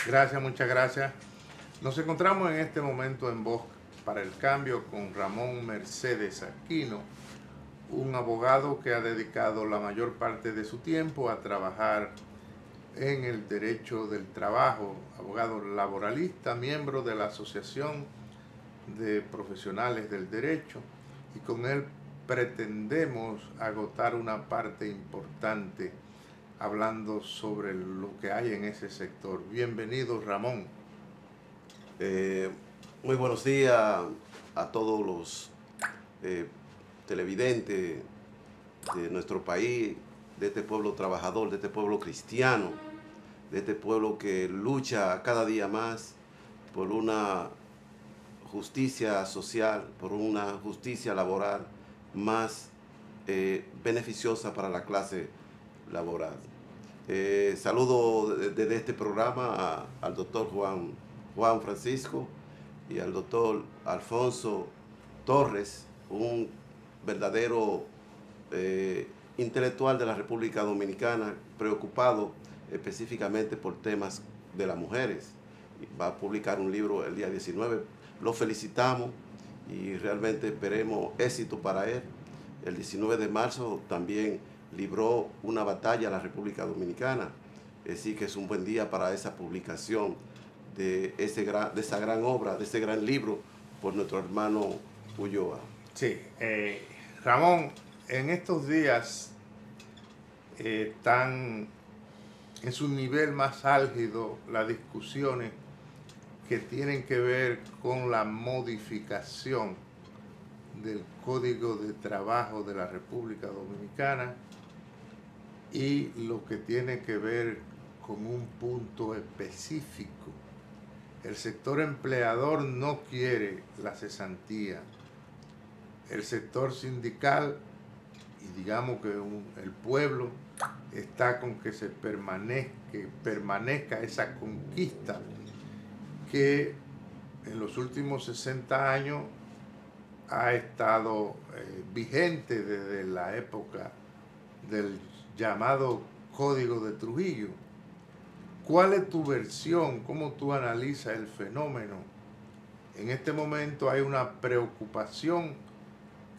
Gracias, muchas gracias. Nos encontramos en este momento en Voz para el Cambio con Ramón Mercedes Aquino, un abogado que ha dedicado la mayor parte de su tiempo a trabajar en el derecho del trabajo, abogado laboralista, miembro de la Asociación de Profesionales del Derecho, y con él pretendemos agotar una parte importante hablando sobre lo que hay en ese sector. Bienvenido, Ramón. Muy buenos días a todos los televidentes de nuestro país, de este pueblo trabajador, de este pueblo cristiano, de este pueblo que lucha cada día más por una justicia social, por una justicia laboral más beneficiosa para la clase laboral. Saludo desde este programa al doctor Juan Francisco y al doctor Alfonso Torres, un verdadero intelectual de la República Dominicana, preocupado específicamente por temas de las mujeres. Va a publicar un libro el día 19. Lo felicitamos y realmente esperemos éxito para él. El 19 de marzo también libró una batalla a la República Dominicana. Así que es un buen día para esa publicación de esa gran obra, de ese gran libro por nuestro hermano Ulloa. Sí, Ramón, en estos días están en su nivel más álgido las discusiones que tienen que ver con la modificación del Código de Trabajo de la República Dominicana y lo que tiene que ver con un punto específico. El sector empleador no quiere la cesantía. El sector sindical y digamos que el pueblo está con que permanezca esa conquista que en los últimos 60 años ha estado vigente desde la época del llamado Código de Trujillo. ¿Cuál es tu versión? ¿Cómo tú analizas el fenómeno? En este momento hay una preocupación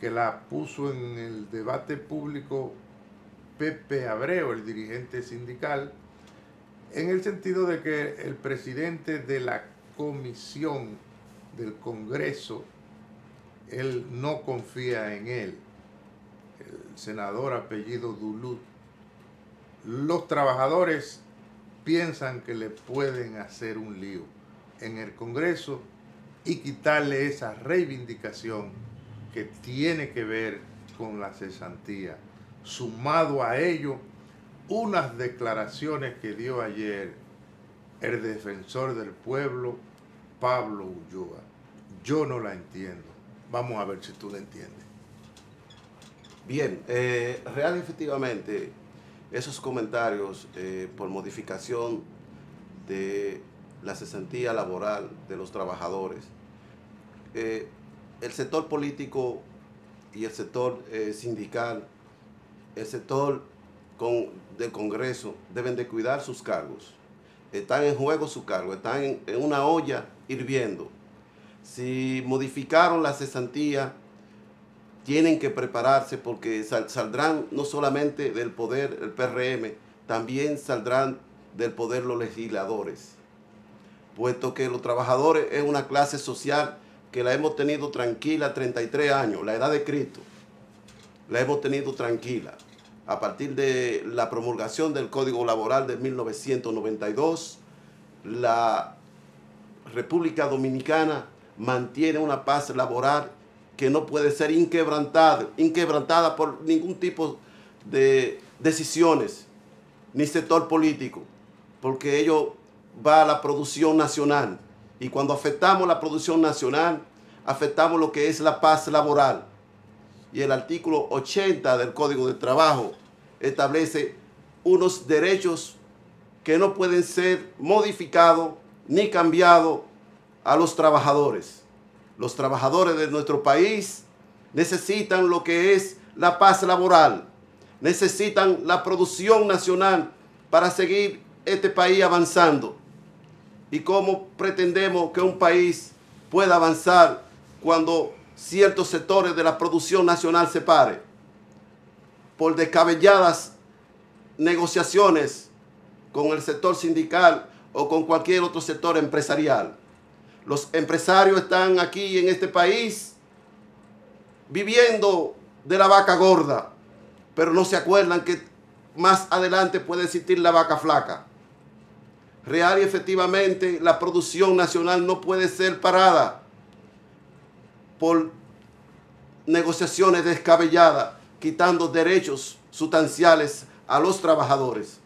que la puso en el debate público Pepe Abreu, el dirigente sindical, en el sentido de que el presidente de la comisión del Congreso, él no confía en él, el senador apellido Duluth. Los trabajadores piensan que le pueden hacer un lío en el Congreso y quitarle esa reivindicación que tiene que ver con la cesantía. Sumado a ello, unas declaraciones que dio ayer el defensor del pueblo, Pablo Ulloa. Yo no la entiendo. Vamos a ver si tú la entiendes. Bien, real efectivamente, esos comentarios por modificación de la cesantía laboral de los trabajadores, el sector político y el sector sindical, el sector del Congreso deben de cuidar sus cargos. Están en juego sus cargos, están en una olla hirviendo. Si modificaron la cesantía, tienen que prepararse porque saldrán no solamente del poder el PRM, también saldrán del poder los legisladores, puesto que los trabajadores es una clase social que la hemos tenido tranquila 33 años, la edad de Cristo, la hemos tenido tranquila. A partir de la promulgación del Código Laboral de 1992, la República Dominicana mantiene una paz laboral que no puede ser inquebrantada por ningún tipo de decisiones, ni sector político, porque ello va a la producción nacional. Y cuando afectamos la producción nacional, afectamos lo que es la paz laboral. Y el artículo 80 del Código de Trabajo establece unos derechos que no pueden ser modificados ni cambiados a los trabajadores. Los trabajadores de nuestro país necesitan lo que es la paz laboral, necesitan la producción nacional para seguir este país avanzando. ¿Y cómo pretendemos que un país pueda avanzar cuando ciertos sectores de la producción nacional se pare? Por descabelladas negociaciones con el sector sindical o con cualquier otro sector empresarial. Los empresarios están aquí en este país viviendo de la vaca gorda, pero no se acuerdan que más adelante puede existir la vaca flaca. Real y efectivamente, la producción nacional no puede ser parada por negociaciones descabelladas, quitando derechos sustanciales a los trabajadores.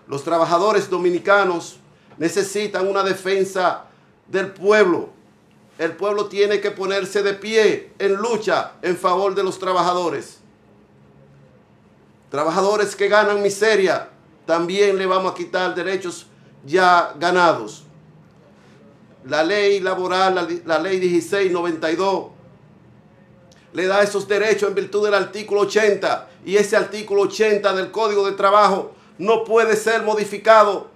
Los trabajadores dominicanos necesitan una defensa del pueblo. El pueblo tiene que ponerse de pie en lucha en favor de los trabajadores. Trabajadores que ganan miseria, también le vamos a quitar derechos ya ganados. La ley laboral, la ley 1692, le da esos derechos en virtud del artículo 80, y ese artículo 80 del Código de Trabajo no puede ser modificado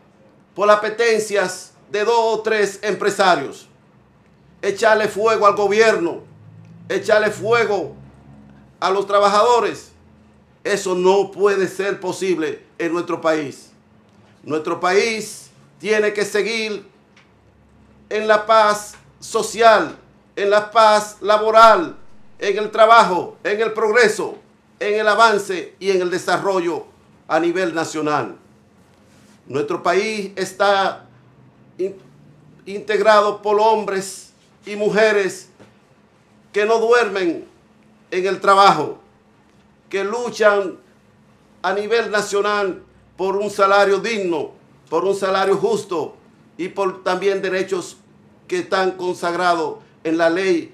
por apetencias de 2 o 3 empresarios. Echarle fuego al gobierno, echarle fuego a los trabajadores, eso no puede ser posible en nuestro país. Nuestro país tiene que seguir en la paz social, en la paz laboral, en el trabajo, en el progreso, en el avance y en el desarrollo a nivel nacional. Nuestro país está integrado por hombres y mujeres que no duermen en el trabajo, que luchan a nivel nacional por un salario digno, por un salario justo y por también derechos que están consagrados en la ley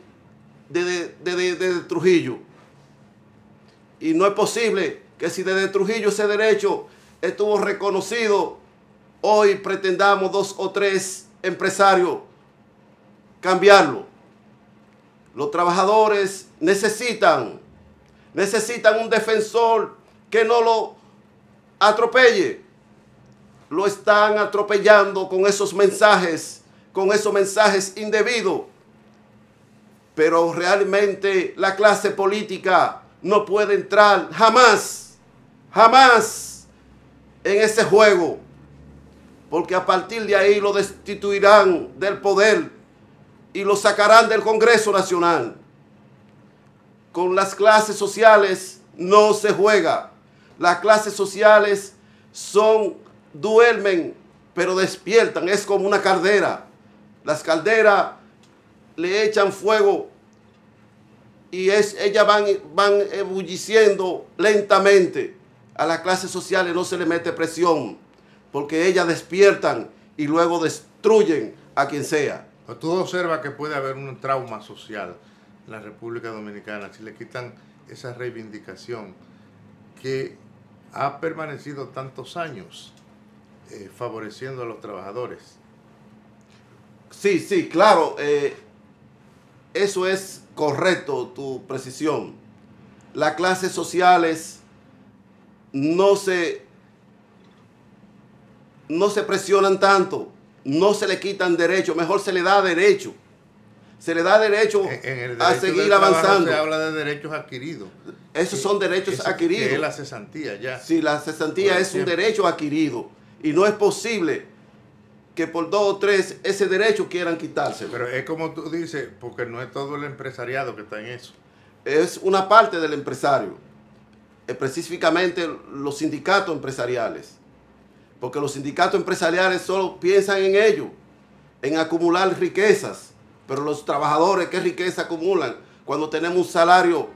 de Trujillo. Y no es posible que si desde Trujillo ese derecho estuvo reconocido, hoy pretendamos 2 o 3 empresarios cambiarlo. Los trabajadores necesitan un defensor que no lo atropelle. Lo están atropellando con esos mensajes indebidos. Pero realmente la clase política no puede entrar jamás en ese juego, porque a partir de ahí lo destituirán del poder y lo sacarán del Congreso Nacional. Con las clases sociales no se juega. Las clases sociales duermen, pero despiertan. Es como una caldera. Las calderas le echan fuego y ellas van ebulliciendo lentamente. A las clases sociales no se le mete presión, porque ellas despiertan y luego destruyen a quien sea. Tú observas que puede haber un trauma social en la República Dominicana si le quitan esa reivindicación que ha permanecido tantos años favoreciendo a los trabajadores. Sí, claro. Eso es correcto, tu precisión. Las clases sociales no se presionan tanto, no se le quitan derechos, mejor se le da derecho. Se le da derecho a seguir avanzando. Se habla de derechos adquiridos. Esos son derechos adquiridos. Que es la cesantía ya. Sí, la cesantía es un derecho adquirido. Y no es posible que por 2 o 3 ese derecho quieran quitárselo. Pero es como tú dices, porque no es todo el empresariado que está en eso. Es una parte del empresario. Específicamente los sindicatos empresariales. Porque los sindicatos empresariales solo piensan en ello, en acumular riquezas. Pero los trabajadores, ¿qué riqueza acumulan? Cuando tenemos un salario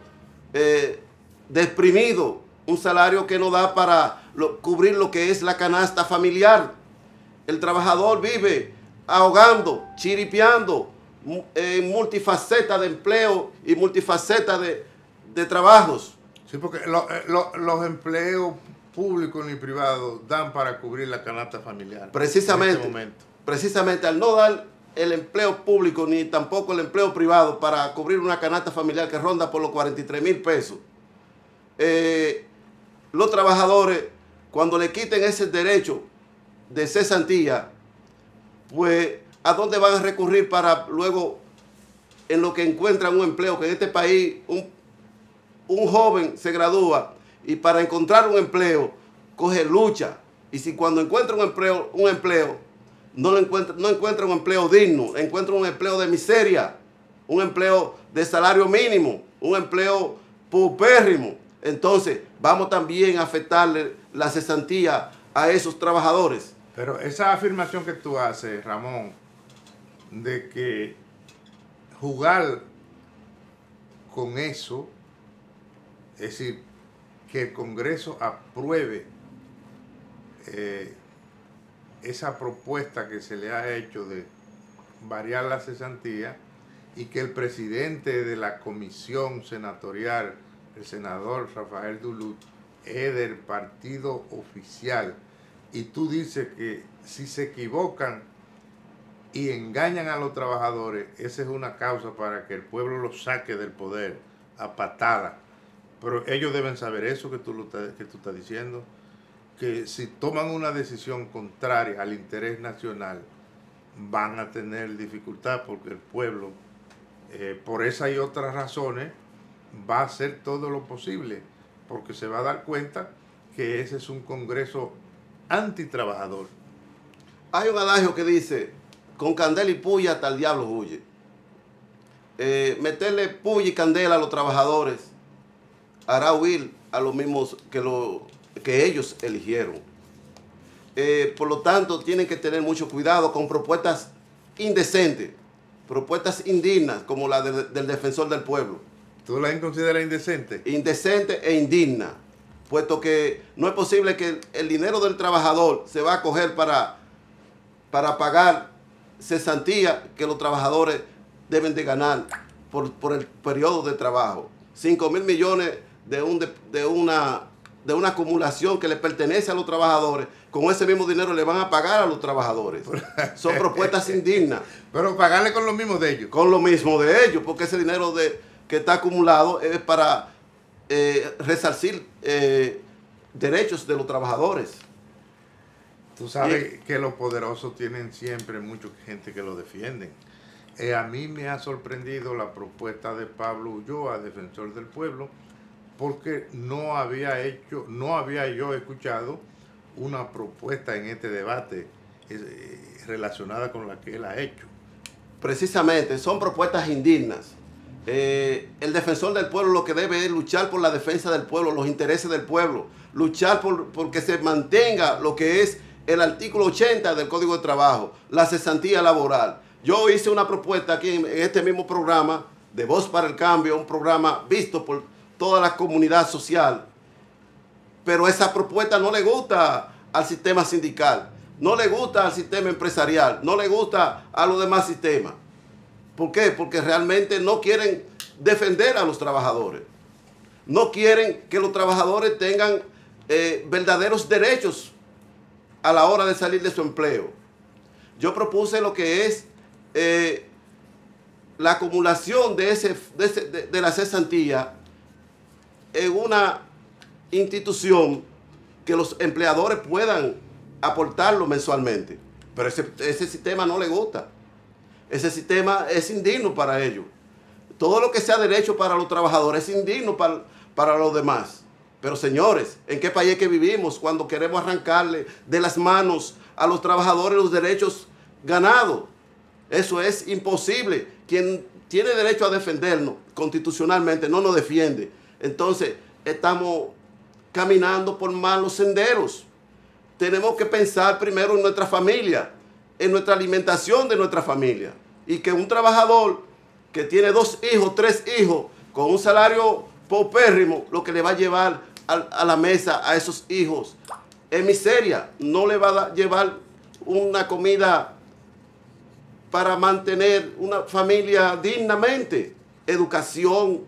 deprimido, un salario que no da para cubrir lo que es la canasta familiar. El trabajador vive ahogando, chiripeando, en multifaceta de empleo y multifaceta de trabajos. Sí, porque los empleos públicos ni privados dan para cubrir la canasta familiar. Precisamente, en este momento. Precisamente al no dar el empleo público ni tampoco el empleo privado para cubrir una canasta familiar que ronda por los 43,000 pesos, los trabajadores, cuando le quiten ese derecho de cesantía, pues ¿a dónde van a recurrir para luego, en lo que encuentran un empleo? Que en este país un joven se gradúa y para encontrar un empleo coge lucha. Y si cuando encuentra un empleo no encuentra un empleo digno, encuentra un empleo de miseria, un empleo de salario mínimo, un empleo paupérrimo, entonces vamos también a afectarle la cesantía a esos trabajadores. Pero esa afirmación que tú haces, Ramón, de que jugar con eso, es decir, que el Congreso apruebe esa propuesta que se le ha hecho de variar la cesantía y que el presidente de la comisión senatorial, el senador Rafael Duluth, es del partido oficial, y tú dices que si se equivocan y engañan a los trabajadores, esa es una causa para que el pueblo los saque del poder a patada. Pero ellos deben saber eso que tú estás diciendo, que si toman una decisión contraria al interés nacional, van a tener dificultad porque el pueblo, por esa y otras razones, va a hacer todo lo posible, porque se va a dar cuenta que ese es un Congreso antitrabajador. Hay un adagio que dice, con candela y puya hasta el diablo huye. Meterle puya y candela a los trabajadores hará huir a los mismos que ellos eligieron. Por lo tanto, tienen que tener mucho cuidado con propuestas indecentes, propuestas indignas, como la del defensor del pueblo. ¿Tú la consideras indecente? Indecente e indigna, puesto que no es posible que el dinero del trabajador se va a coger para pagar cesantía que los trabajadores deben de ganar por el periodo de trabajo. 5.000 millones de una acumulación que le pertenece a los trabajadores, con ese mismo dinero le van a pagar a los trabajadores. Son propuestas indignas. Pero pagarle con lo mismo de ellos. Con lo mismo de ellos, porque ese dinero que está acumulado es para resarcir derechos de los trabajadores. Tú sabes que los poderosos tienen siempre mucha gente que lo defienden. A mí me ha sorprendido la propuesta de Pablo Ulloa, defensor del pueblo, porque no había yo escuchado una propuesta en este debate relacionada con la que él ha hecho. Precisamente, son propuestas indignas. El defensor del pueblo lo que debe es luchar por la defensa del pueblo, los intereses del pueblo, luchar por que se mantenga lo que es el artículo 80 del Código de Trabajo, la cesantía laboral. Yo hice una propuesta aquí en este mismo programa de Voz para el Cambio, un programa visto por toda la comunidad social, pero esa propuesta no le gusta al sistema sindical, no le gusta al sistema empresarial, no le gusta a los demás sistemas. ¿Por qué? Porque realmente no quieren defender a los trabajadores, no quieren que los trabajadores tengan verdaderos derechos a la hora de salir de su empleo. Yo propuse lo que es la acumulación de la cesantía en una institución que los empleadores puedan aportarlo mensualmente. Pero ese sistema no le gusta. Ese sistema es indigno para ellos. Todo lo que sea derecho para los trabajadores es indigno para los demás. Pero señores, ¿en qué país es que vivimos cuando queremos arrancarle de las manos a los trabajadores los derechos ganados? Eso es imposible. Quien tiene derecho a defendernos constitucionalmente no nos defiende. Entonces, estamos caminando por malos senderos. Tenemos que pensar primero en nuestra familia, en nuestra alimentación de nuestra familia. Y que un trabajador que tiene 2 hijos, 3 hijos, con un salario paupérrimo, lo que le va a llevar a la mesa a esos hijos es miseria. No le va a llevar una comida para mantener una familia dignamente. Educación,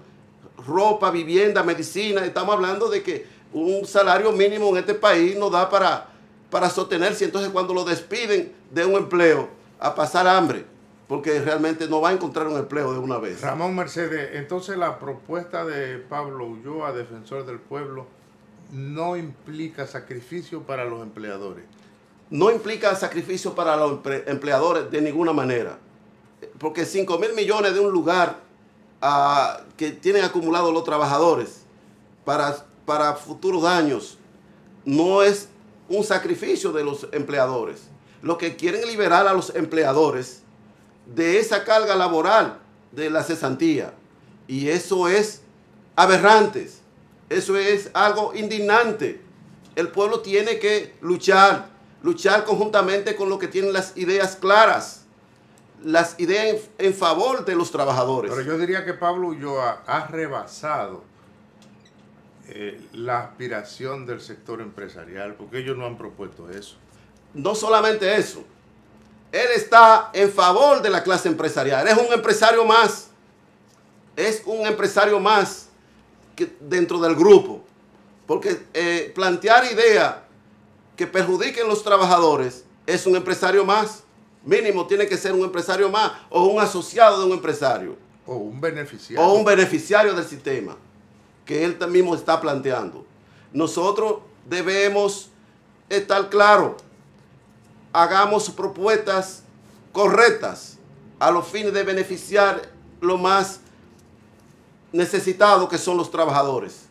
ropa, vivienda, medicina. Estamos hablando de que un salario mínimo en este país no da para sostenerse. Entonces, cuando lo despiden de un empleo, a pasar hambre, porque realmente no va a encontrar un empleo de una vez. Ramón Mercedes, entonces la propuesta de Pablo Ulloa, defensor del pueblo, no implica sacrificio para los empleadores. no implica sacrificio para los empleadores de ninguna manera. Porque 5.000 millones de un lugar que tienen acumulados los trabajadores para futuros años no es un sacrificio de los empleadores. Lo que quieren es liberar a los empleadores de esa carga laboral de la cesantía. Y eso es aberrante. Eso es algo indignante. El pueblo tiene que luchar conjuntamente con los que tienen las ideas claras, las ideas en favor de los trabajadores. Pero yo diría que Pablo Ulloa ha rebasado la aspiración del sector empresarial, porque ellos no han propuesto eso. No solamente eso, él está en favor de la clase empresarial, es un empresario más, dentro del grupo, porque plantear ideas que perjudiquen a los trabajadores es un empresario más, mínimo tiene que ser un empresario más, o un asociado de un empresario. O un beneficiario. O un beneficiario del sistema, que él mismo está planteando. Nosotros debemos estar claros, hagamos propuestas correctas a los fines de beneficiar lo más necesitado, que son los trabajadores.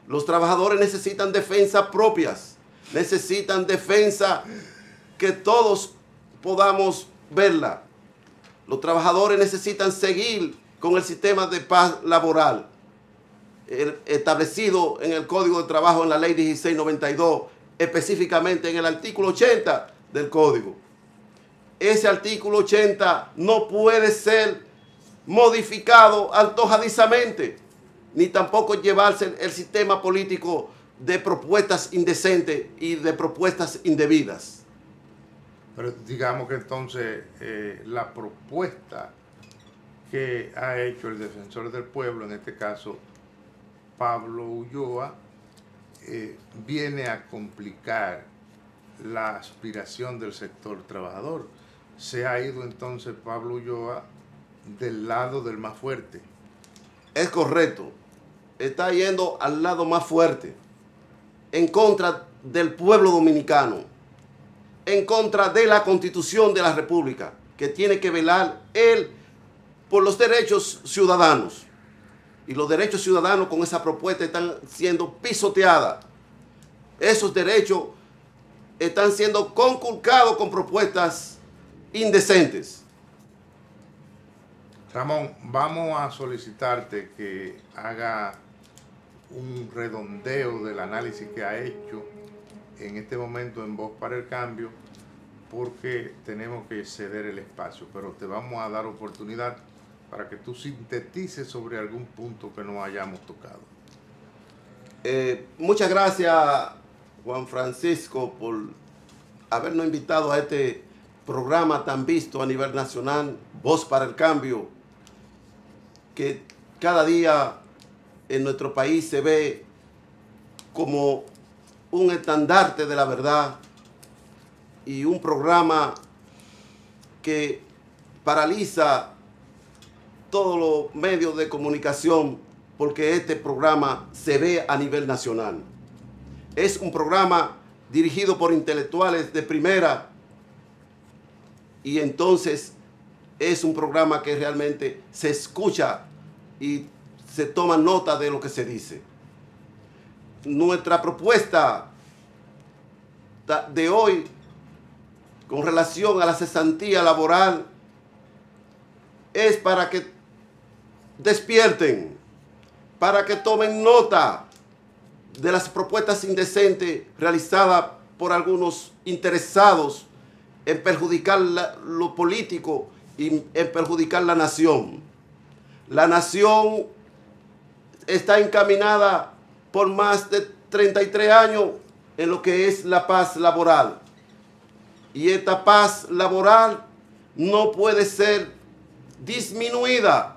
Los trabajadores necesitan defensas propias, necesitan defensa que todos podamos verla. Los trabajadores necesitan seguir con el sistema de paz laboral establecido en el Código de Trabajo, en la Ley 1692, específicamente en el artículo 80 del Código. Ese artículo 80 no puede ser modificado antojadizamente, ni tampoco llevarse el sistema político de propuestas indecentes y de propuestas indebidas. Pero digamos que entonces la propuesta que ha hecho el defensor del pueblo, en este caso Pablo Ulloa, viene a complicar la aspiración del sector trabajador. Se ha ido entonces Pablo Ulloa del lado del más fuerte. Es correcto. Está yendo al lado más fuerte, en contra del pueblo dominicano, en contra de la Constitución de la República, que tiene que velar él por los derechos ciudadanos. Y los derechos ciudadanos con esa propuesta están siendo pisoteadas. Esos derechos están siendo conculcados con propuestas indecentes. Ramón, vamos a solicitarte que haga un redondeo del análisis que ha hecho en este momento en Voz para el Cambio, porque tenemos que ceder el espacio, pero te vamos a dar oportunidad para que tú sintetices sobre algún punto que no hayamos tocado. Muchas gracias, Juan Francisco, por habernos invitado a este programa tan visto a nivel nacional, Voz para el Cambio, que cada día en nuestro país se ve como un estandarte de la verdad y un programa que paraliza todos los medios de comunicación, porque este programa se ve a nivel nacional. Es un programa dirigido por intelectuales de primera, y entonces es un programa que realmente se escucha y se toma nota de lo que se dice. Nuestra propuesta de hoy con relación a la cesantía laboral es para que despierten, para que tomen nota de las propuestas indecentes realizadas por algunos interesados en perjudicar lo político y en perjudicar la nación. La nación está encaminada por más de 33 años en lo que es la paz laboral. Y esta paz laboral no puede ser disminuida,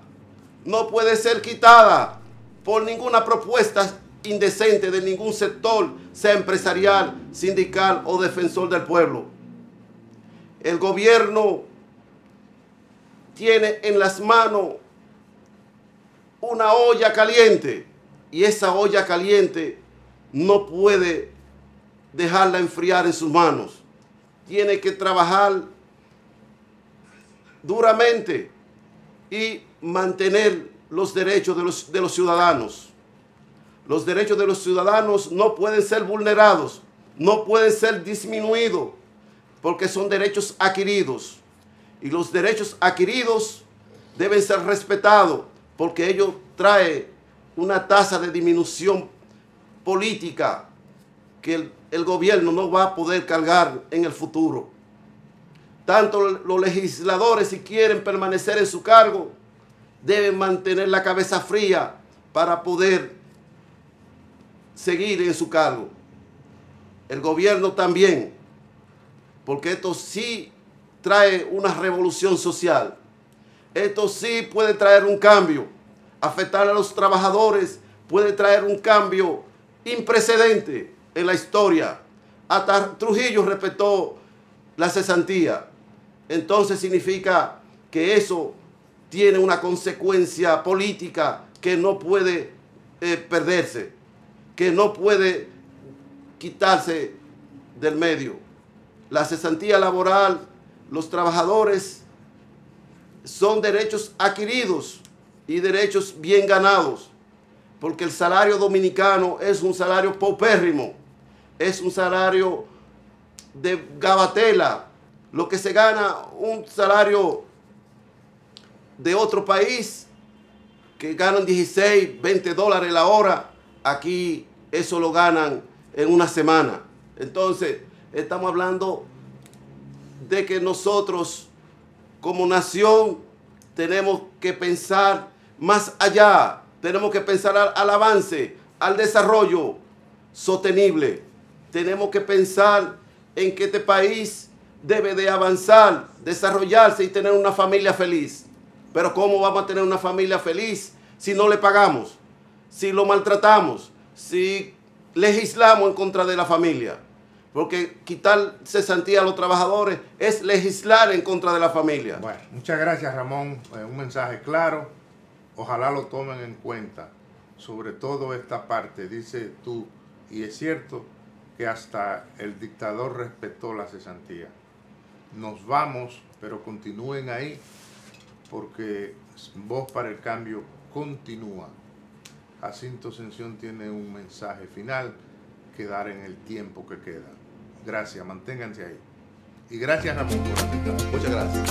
no puede ser quitada por ninguna propuesta indecente de ningún sector, sea empresarial, sindical o defensor del pueblo. El gobierno tiene en las manos una olla caliente, y esa olla caliente no puede dejarla enfriar en sus manos. tiene que trabajar duramente y mantener los derechos de los ciudadanos. Los derechos de los ciudadanos no pueden ser vulnerados, no pueden ser disminuidos, porque son derechos adquiridos. Y los derechos adquiridos deben ser respetados, porque ello trae una tasa de disminución política que el gobierno no va a poder cargar en el futuro. Tanto los legisladores, si quieren permanecer en su cargo, deben mantener la cabeza fría para poder seguir en su cargo. El gobierno también, porque esto sí trae una revolución social. Esto sí puede traer un cambio. Afectar a los trabajadores puede traer un cambio imprecedente en la historia. Hasta Trujillo respetó la cesantía. Entonces significa que eso tiene una consecuencia política que no puede perderse, que no puede quitarse del medio. La cesantía laboral, los trabajadores son derechos adquiridos y derechos bien ganados, porque el salario dominicano es un salario paupérrimo, es un salario de gabatela. Lo que se gana un salario de otro país, que ganan 16, 20 dólares la hora, aquí eso lo ganan en una semana. Entonces, estamos hablando de que nosotros como nación tenemos que pensar más allá, tenemos que pensar al avance, al desarrollo sostenible. Tenemos que pensar en que este país debe de avanzar, desarrollarse y tener una familia feliz. Pero ¿cómo vamos a tener una familia feliz si no le pagamos, si lo maltratamos, si legislamos en contra de la familia? Porque quitar cesantía a los trabajadores es legislar en contra de la familia. Bueno, muchas gracias, Ramón. Un mensaje claro. Ojalá lo tomen en cuenta. Sobre todo esta parte, dice tú, y es cierto que hasta el dictador respetó la cesantía. Nos vamos, pero continúen ahí, porque Voz para el Cambio continúa. Jacinto Ascensión tiene un mensaje final que dar en el tiempo que queda. Gracias, manténganse ahí. Y gracias, Ramón, por aceptar. Muchas gracias.